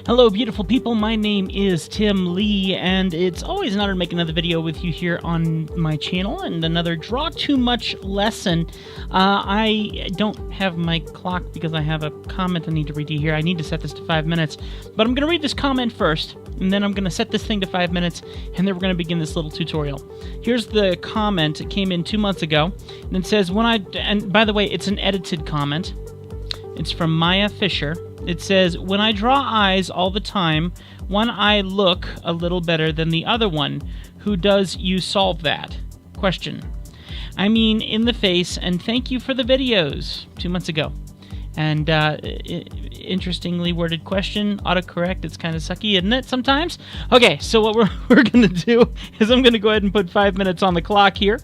Hello, beautiful people. My name is Tim Lee, and it's always an honor to make another video with you here on my channel and another Draw Too Much lesson. I don't have my clock because I have a comment I need to read to you here. I need to set this to 5 minutes, but I'm going to read this comment first, and then I'm going to set this thing to 5 minutes, and then we're going to begin this little tutorial. Here's the comment. It came in 2 months ago, and it says, and by the way, it's an edited comment. It's from Maya Fisher. It says, when I draw eyes all the time, one eye look a little better than the other one. Who does you solve that? Question. I mean, in the face, and thank you for the videos. 2 months ago. And interestingly worded question, autocorrect, it's kind of sucky, isn't it, sometimes? Okay, so what we're going to do is I'm going to go ahead and put 5 minutes on the clock here,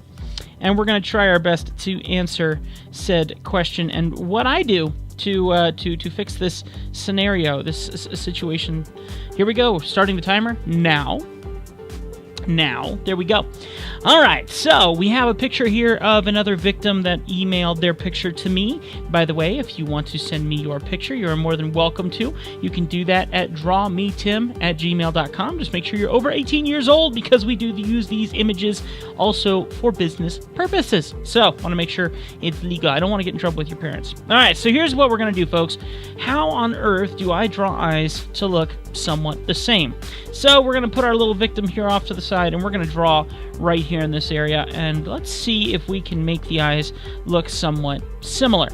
and we're going to try our best to answer said question. And what I do to fix this scenario, this situation. Here we go. Starting the timer now. There we go. All right, so we have a picture here of another victim that emailed their picture to me. By the way, if you want to send me your picture, you're more than welcome to. You can do that at drawmetim@gmail.com. Just make sure you're over 18 years old, because we do use these images also for business purposes. So, I want to make sure it's legal. I don't want to get in trouble with your parents. All right, so here's what we're going to do, folks. How on earth do I draw eyes to look somewhat the same? So, we're going to put our little victim here off to the side, and we're going to draw right here in this area, and let's see if we can make the eyes look somewhat similar.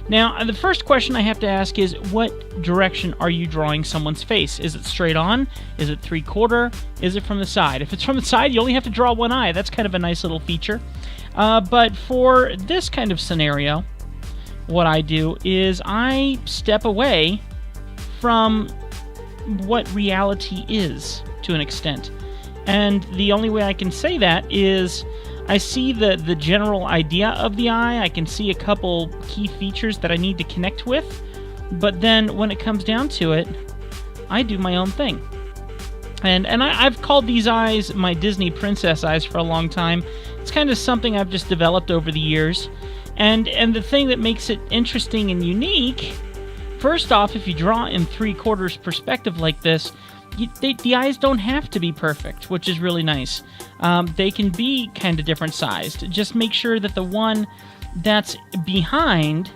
Now, the first question I have to ask is, what direction are you drawing someone's face? Is it straight on? Is it 3/4? Is it from the side? If it's from the side, you only have to draw one eye. That's kind of a nice little feature. But for this kind of scenario, what I do is I step away from what reality is to an extent. And the only way I can say that is I see the general idea of the eye. I can see a couple key features that I need to connect with. But then when it comes down to it, I do my own thing. And I've called these eyes my Disney princess eyes for a long time. It's kind of something I've just developed over the years. And the thing that makes it interesting and unique, first off, if you draw in 3/4 perspective like this, the eyes don't have to be perfect, which is really nice. They can be kind of different sized. Just make sure that the one that's behind,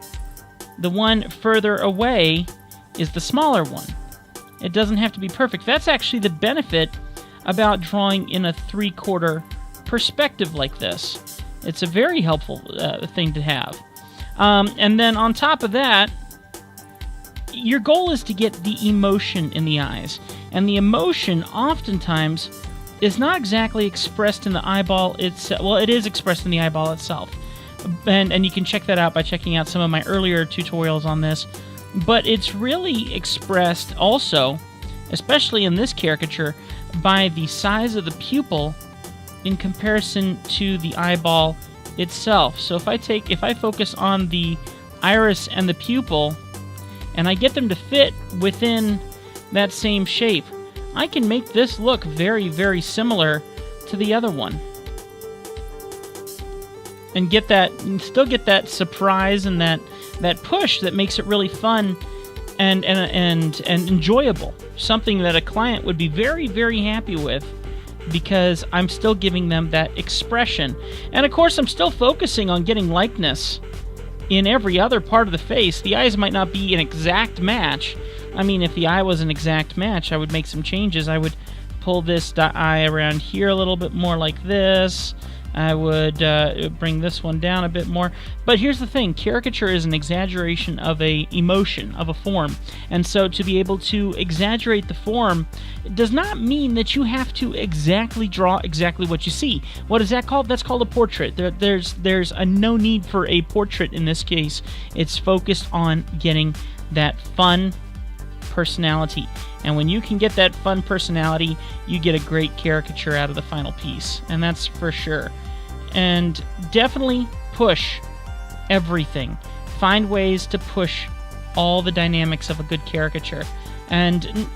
the one further away, is the smaller one. It doesn't have to be perfect. That's actually the benefit about drawing in a 3/4 perspective like this. It's a very helpful thing to have. And then on top of that, your goal is to get the emotion in the eyes. And the emotion oftentimes is not exactly expressed in the eyeball itself. Well, it is expressed in the eyeball itself. And you can check that out by checking out some of my earlier tutorials on this. But it's really expressed also, especially in this caricature, by the size of the pupil in comparison to the eyeball itself. So if I focus on the iris and the pupil, and I get them to fit within that same shape, I can make this look very, very similar to the other one. And still get that surprise and that push that makes it really fun and enjoyable. Something that a client would be very, very happy with, because I'm still giving them that expression. And of course, I'm still focusing on getting likeness in every other part of the face. The eyes might not be an exact match. I mean, if the eye was an exact match, I would make some changes. I would pull this eye around here a little bit more like this. I would bring this one down a bit more. But here's the thing. Caricature is an exaggeration of a emotion, of a form. And so to be able to exaggerate the form does not mean that you have to exactly draw exactly what you see. What is that called? That's called a portrait. There's a no need for a portrait in this case. It's focused on getting that fun personality. And when you can get that fun personality, you get a great caricature out of the final piece. And that's for sure. And definitely push everything. Find ways to push all the dynamics of a good caricature. And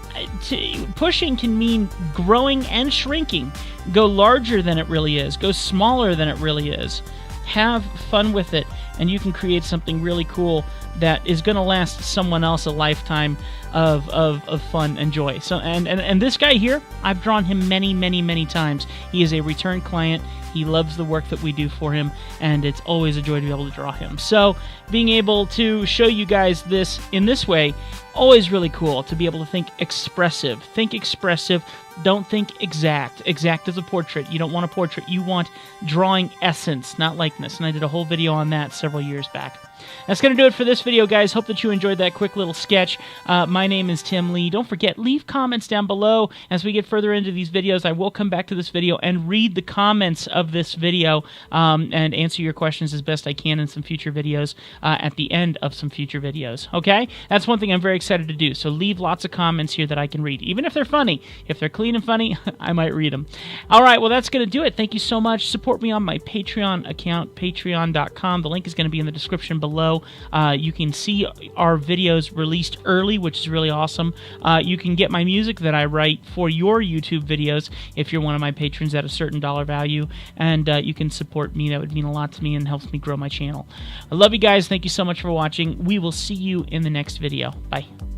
pushing can mean growing and shrinking. Go larger than it really is. Go smaller than it really is. Have fun with it, and you can create something really cool that is going to last someone else a lifetime of fun and joy. So and this guy here, I've drawn him many times. He is a return client. He loves the work that we do for him, and it's always a joy to be able to draw him. So being able to show you guys this in this way, always really cool to be able to think expressive. Think expressive. Don't think exact. Exact is a portrait. You don't want a portrait. You want drawing essence, not likeness. And I did a whole video on that several years back. That's going to do it for this video, guys. Hope that you enjoyed that quick little sketch. My name is Tim Lee. Don't forget, leave comments down below. As we get further into these videos, I will come back to this video and read the comments of this video and answer your questions as best I can in some future videos at the end of some future videos. Okay? That's one thing I'm very excited to do. So leave lots of comments here that I can read. Even if they're funny. If they're clean and funny, I might read them. All right, well, that's going to do it. Thank you so much. Support me on my Patreon account, patreon.com. The link is going to be in the description below. You can see our videos released early, which is really awesome. You can get my music that I write for your YouTube videos if you're one of my patrons at a certain dollar value, and you can support me. That would mean a lot to me and helps me grow my channel. I love you guys. Thank you so much for watching. We will see you in the next video. Bye.